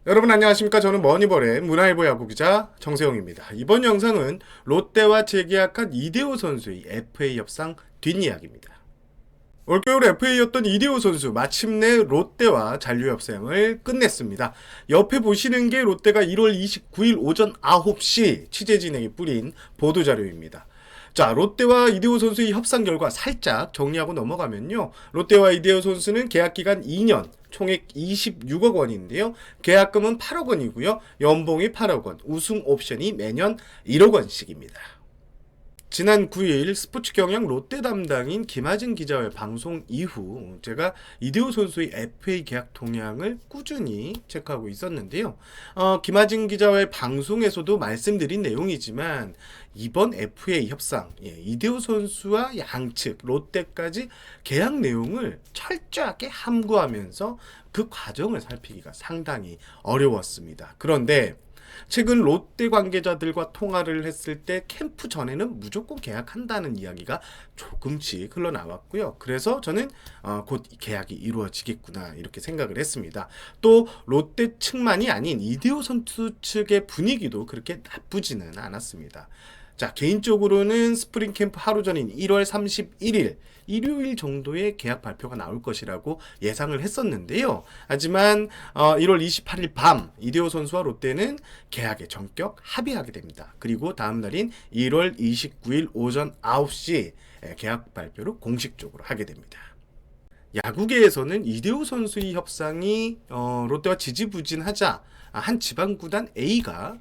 여러분 안녕하십니까? 저는 머니볼의 문화일보 야구기자 정세영입니다. 이번 영상은 롯데와 재계약한 이대호 선수의 FA 협상 뒷이야기입니다. 올겨울 FA였던 이대호 선수 마침내 롯데와 잔류 협상을 끝냈습니다. 옆에 보시는 게 롯데가 1월 29일 오전 9시 취재진에게 뿌린 보도자료입니다. 자, 롯데와 이대호 선수의 협상 결과 살짝 정리하고 넘어가면요. 롯데와 이대호 선수는 계약 기간 2년, 총액 26억 원인데요. 계약금은 8억 원이고요. 연봉이 8억 원, 우승 옵션이 매년 1억 원씩입니다. 지난 9일 스포츠 경향 롯데 담당인 김하진 기자의 방송 이후 제가 이대호 선수의 FA 계약 동향을 꾸준히 체크하고 있었는데요. 김하진 기자의 방송에서도 말씀드린 내용이지만 이번 FA 협상, 이대호 선수와 양측 롯데까지 계약 내용을 철저하게 함구하면서 그 과정을 살피기가 상당히 어려웠습니다. 그런데 최근 롯데 관계자들과 통화를 했을 때 캠프 전에는 무조건 계약한다는 이야기가 조금씩 흘러나왔고요. 그래서 저는 곧 계약이 이루어지겠구나 이렇게 생각을 했습니다. 또 롯데 측만이 아닌 이대호 선수 측의 분위기도 그렇게 나쁘지는 않았습니다. 자, 개인적으로는 스프링 캠프 하루 전인 1월 31일 일요일 정도의 계약 발표가 나올 것이라고 예상을 했었는데요. 하지만 1월 28일 밤 이대호 선수와 롯데는 계약에 전격 합의하게 됩니다. 그리고 다음 날인 1월 29일 오전 9시 계약 발표를 공식적으로 하게 됩니다. 야구계에서는 이대호 선수의 협상이 롯데와 지지부진하자 한 지방구단 A가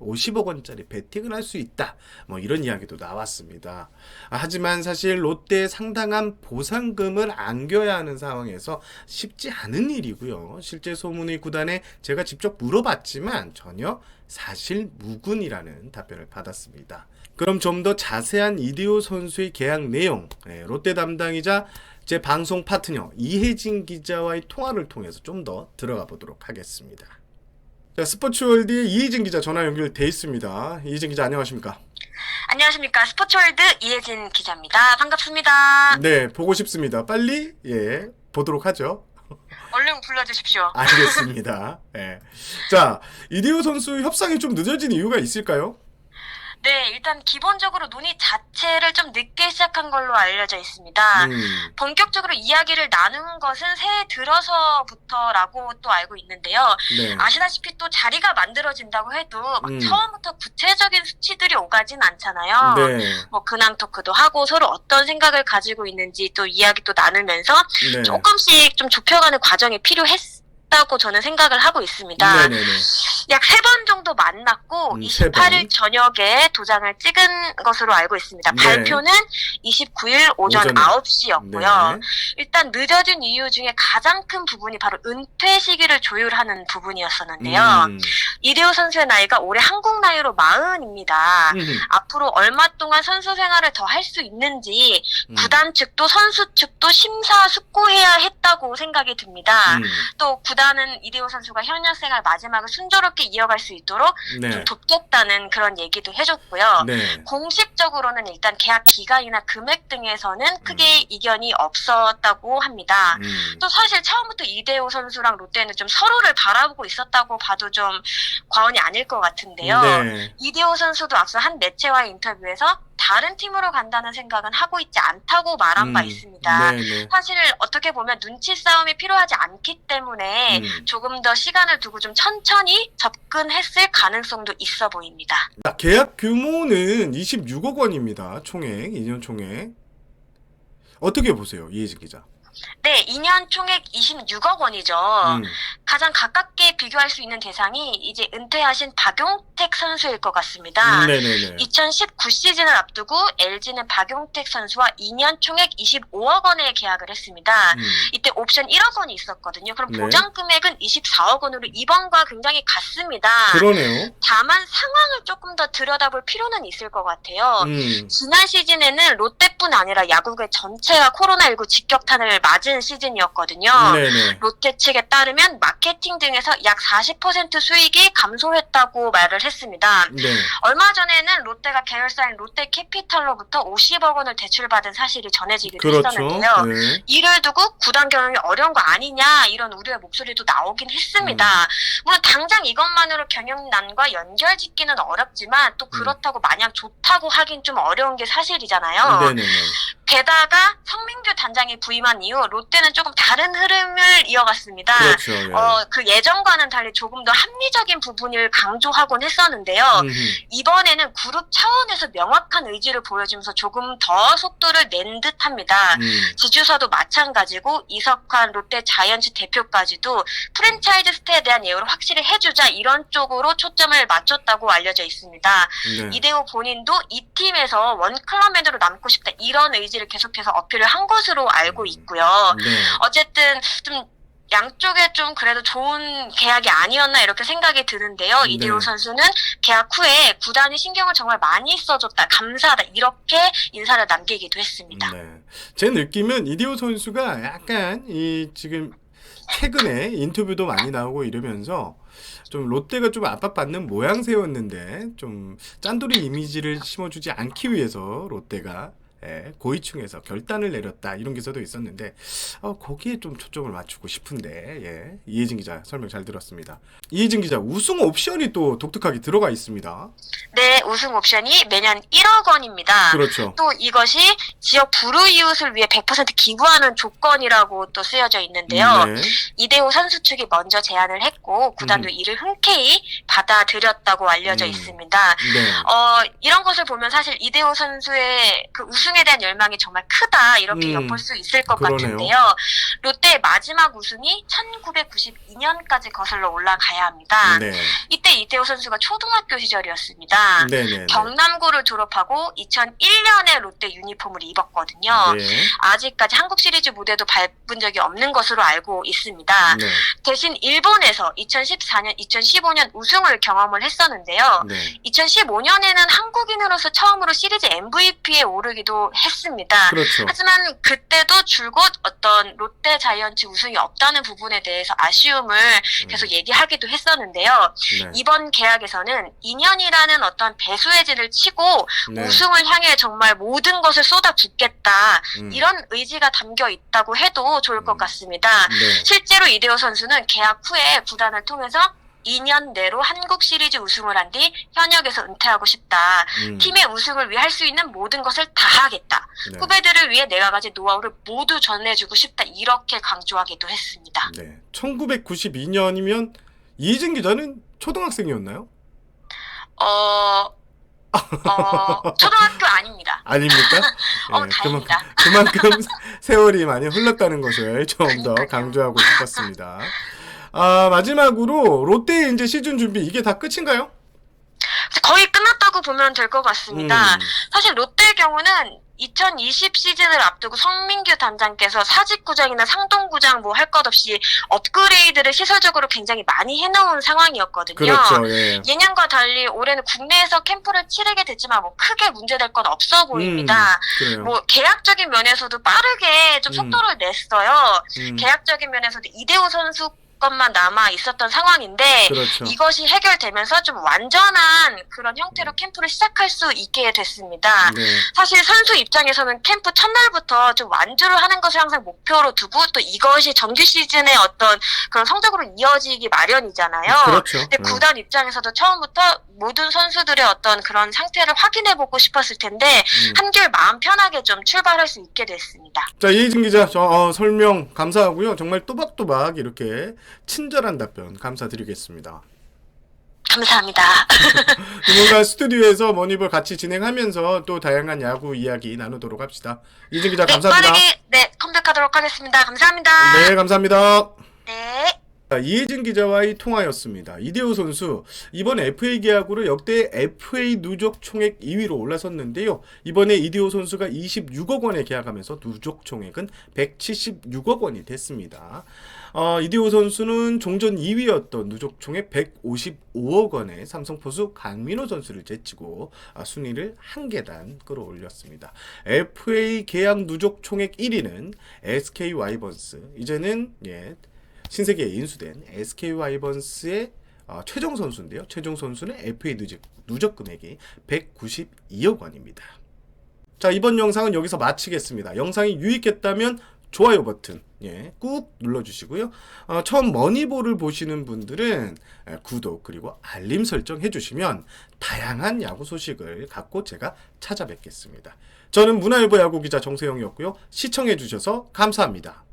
50억 원짜리 베팅을 할 수 있다. 뭐 이런 이야기도 나왔습니다. 하지만 사실 롯데에 상당한 보상금을 안겨야 하는 상황에서 쉽지 않은 일이고요. 실제 소문의 구단에 제가 직접 물어봤지만 전혀 사실 무근이라는 답변을 받았습니다. 그럼 좀 더 자세한 이대호 선수의 계약 내용, 롯데 담당이자 제 방송 파트너 이혜진 기자와의 통화를 통해서 좀 더 들어가 보도록 하겠습니다. 자, 스포츠월드의 이혜진 기자 전화 연결돼 있습니다. 이혜진 기자 안녕하십니까? 안녕하십니까. 스포츠월드 이혜진 기자입니다. 반갑습니다. 네, 보고 싶습니다. 빨리 보도록 하죠. 얼른 불러주십시오. 알겠습니다. 자, 이대호 선수 협상이 좀 늦어진 이유가 있을까요? 네, 일단 기본적으로 논의 자체를 좀 늦게 시작한 걸로 알려져 있습니다. 본격적으로 이야기를 나눈 것은 새해 들어서부터라고 또 알고 있는데요. 네. 아시다시피 또 자리가 만들어진다고 해도 막 처음부터 구체적인 수치들이 오가진 않잖아요. 네. 뭐 근황 토크도 하고 서로 어떤 생각을 가지고 있는지 또 이야기도 나누면서 네. 조금씩 좀 좁혀가는 과정이 필요했다고 저는 생각을 하고 있습니다. 네네네. 약 3번 정도 만났고 28일 저녁에 도장을 찍은 것으로 알고 있습니다. 네. 발표는 29일 오전 오전에. 9시였고요. 네. 일단 늦어진 이유 중에 가장 큰 부분이 바로 은퇴 시기를 조율하는 부분이었었는데요. 이대호 선수의 나이가 올해 한국 나이로 40입니다. 앞으로 얼마 동안 선수 생활을 더 할 수 있는지 구단 측도 선수 측도 심사숙고해야 했다고 생각이 듭니다. 또 구단은 이대호 선수가 현역 생활 마지막을 순조롭게 이어갈 수 있도록 네. 좀 돕겠다는 그런 얘기도 해줬고요. 네. 공식적으로는 일단 계약 기간이나 금액 등에서는 크게 이견이 없었다고 합니다. 또 사실 처음부터 이대호 선수랑 롯데는 좀 서로를 바라보고 있었다고 봐도 좀 과언이 아닐 것 같은데요. 네. 이대호 선수도 앞서 한 매체와의 인터뷰에서 다른 팀으로 간다는 생각은 하고 있지 않다고 말한 바 있습니다. 네네. 사실 어떻게 보면 눈치 싸움이 필요하지 않기 때문에 조금 더 시간을 두고 좀 천천히 접근했을 가능성도 있어 보입니다. 계약 규모는 26억 원입니다. 총액, 2년 총액. 어떻게 보세요, 이혜진 기자? 네, 2년 총액 26억 원이죠. 가장 가깝게 비교할 수 있는 대상이 이제 은퇴하신 박용택 선수일 것 같습니다. 네네네. 2019 시즌을 앞두고 LG는 박용택 선수와 2년 총액 25억 원의 계약을 했습니다. 이때 옵션 1억 원이 있었거든요. 그럼 네. 보장 금액은 24억 원으로 이번과 굉장히 같습니다. 그러네요. 다만 상황을 조금 더 들여다볼 필요는 있을 것 같아요. 지난 시즌에는 롯데뿐 아니라 야구계 전체가 코로나19 직격탄을 맞은 시즌이었거든요. 네네. 롯데 측에 따르면 마케팅 등에서 약 40% 수익이 감소했다고 말을 했습니다. 네. 얼마 전에는 롯데가 계열사인 롯데캐피탈로부터 50억 원을 대출받은 사실이 전해지기도 그렇죠. 했었는데요. 네. 이를 두고 구단 경영이 어려운 거 아니냐 이런 우려의 목소리도 나오긴 했습니다. 물론 당장 이것만으로 경영난과 연결짓기는 어렵지만 또 그렇다고 마냥 좋다고 하긴 좀 어려운 게 사실이잖아요. 네네네. 게다가 성민규 단장이 부임한 이후 롯데는 조금 다른 흐름을 이어갔습니다. 그렇죠. 예. 그 예전과는 달리 조금 더 합리적인 부분을 강조하곤 했었는데요. 이번에는 그룹 차원에서 명확한 의지를 보여주면서 조금 더 속도를 낸 듯합니다. 지주사도 마찬가지고 이석환 롯데 자이언츠 대표까지도 프랜차이즈 스테이에 대한 예우를 확실히 해주자 이런 쪽으로 초점을 맞췄다고 알려져 있습니다. 네. 이대호 본인도 이 팀에서 원클럽맨으로 남고 싶다 이런 의지를 계속해서 어필을 한 것으로 알고 있고요. 네. 어쨌든 좀 양쪽에 좀 그래도 좋은 계약이 아니었나 이렇게 생각이 드는데요. 이대호 네. 선수는 계약 후에 구단이 신경을 정말 많이 써줬다, 감사하다 이렇게 인사를 남기기도 했습니다. 네. 제 느낌은 이대호 선수가 약간 지금 최근에 인터뷰도 많이 나오고 이러면서 좀 롯데가 좀 압박받는 모양새였는데 좀 짠돌이 이미지를 심어주지 않기 위해서 롯데가 고위층에서 결단을 내렸다 이런 기사도 있었는데 거기에 좀 초점을 맞추고 싶은데 이혜진 기자 설명 잘 들었습니다. 이혜진 기자 우승 옵션이 또 독특하게 들어가 있습니다. 네, 우승 옵션이 매년 1억 원입니다. 그렇죠. 또 이것이 지역 불우이웃을 위해 100% 기부하는 조건이라고 또 쓰여져 있는데요. 네. 이대호 선수 측이 먼저 제안을 했고 구단도 이를 흔쾌히 받아들였다고 알려져 있습니다. 네. 이런 것을 보면 사실 이대호 선수의 그 우승에 대한 열망이 정말 크다 이렇게 엿볼 수 있을 것 그러네요. 같은데요. 롯데의 마지막 우승이 1992년까지 거슬러 올라가야 합니다. 네. 이때 이대호 선수가 초등학교 시절이었습니다. 네네. 경남고를 졸업하고 2001년에 롯데 유니폼을 입었거든요. 네. 아직까지 한국 시리즈 무대도 밟은 적이 없는 것으로 알고 있습니다. 네. 대신 일본에서 2014년, 2015년 우승을 경험을 했었는데요. 네. 2015년에는 한국인으로서 처음으로 시리즈 MVP에 오르기도 했습니다. 그렇죠. 하지만 그때도 줄곧 어떤 롯데 자이언츠 우승이 없다는 부분에 대해서 아쉬움을 계속 얘기하기도 했었는데요. 네. 이번 계약에서는 2년이라는 어떤 배수의 진을 치고 네. 우승을 향해 정말 모든 것을 쏟아붓겠다 이런 의지가 담겨 있다고 해도 좋을 것 같습니다. 네. 실제로 이대호 선수는 계약 후에 구단을 통해서 2년 내로 한국 시리즈 우승을 한 뒤 현역에서 은퇴하고 싶다. 팀의 우승을 위해 할 수 있는 모든 것을 다 하겠다. 네. 후배들을 위해 내가 가진 노하우를 모두 전해주고 싶다. 이렇게 강조하기도 했습니다. 네. 1992년이면 이희진 기자는 초등학생이었나요? 초등학교 아닙니다. 아닙니까? 다행이다. 그만큼 세월이 많이 흘렀다는 것을 좀 더 강조하고 싶었습니다. 마지막으로 롯데의 이제 시즌 준비 이게 다 끝인가요? 거의 끝났다고 보면 될 것 같습니다. 사실 롯데의 경우는 2020 시즌을 앞두고 성민규 단장께서 사직구장이나 상동구장 뭐 할 것 없이 업그레이드를 시설적으로 굉장히 많이 해놓은 상황이었거든요. 그렇죠. 예. 예년과 달리 올해는 국내에서 캠프를 치르게 됐지만 뭐 크게 문제될 건 없어 보입니다. 그래요. 뭐 계약적인 면에서도 빠르게 좀 속도를 냈어요. 계약적인 면에서도 이대호 선수 것만 남아 있었던 상황인데 그렇죠. 이것이 해결되면서 좀 완전한 그런 형태로 캠프를 시작할 수 있게 됐습니다. 네. 사실 선수 입장에서는 캠프 첫날부터 좀 완주를 하는 것을 항상 목표로 두고 또 이것이 정규 시즌의 어떤 그런 성적으로 이어지기 마련이잖아요. 그렇죠. 근데 구단 입장에서도 처음부터 모든 선수들의 어떤 그런 상태를 확인해보고 싶었을 텐데 한결 마음 편하게 좀 출발할 수 있게 됐습니다. 자, 이혜진 기자 설명 감사하고요. 정말 또박또박 이렇게 친절한 답변 감사드리겠습니다. 감사합니다. 조만간 스튜디오에서 머니볼 같이 진행하면서 또 다양한 야구 이야기 나누도록 합시다. 이혜진 기자 감사합니다. 빠르게 컴백하도록 하겠습니다. 감사합니다. 네, 감사합니다. 네. 이혜진 기자와의 통화였습니다. 이대호 선수 이번 FA 계약으로 역대 FA 누적 총액 2위로 올라섰는데요. 이번에 이대호 선수가 26억 원에 계약하면서 누적 총액은 176억 원이 됐습니다. 이대호 선수는 종전 2위였던 누적 총액 155억 원에 삼성 포수 강민호 선수를 제치고 순위를 한 계단 끌어올렸습니다. FA 계약 누적 총액 1위는 SK 와이번스. 이제는 신세계에 인수된 SK 와이번스의 최정 선수인데요. 최정 선수는 FA 누적 금액이 192억 원입니다. 자, 이번 영상은 여기서 마치겠습니다. 영상이 유익했다면 좋아요 버튼 꾹 눌러주시고요. 처음 머니볼을 보시는 분들은 구독 그리고 알림 설정 해주시면 다양한 야구 소식을 갖고 제가 찾아뵙겠습니다. 저는 문화일보 야구기자 정세영이었고요. 시청해주셔서 감사합니다.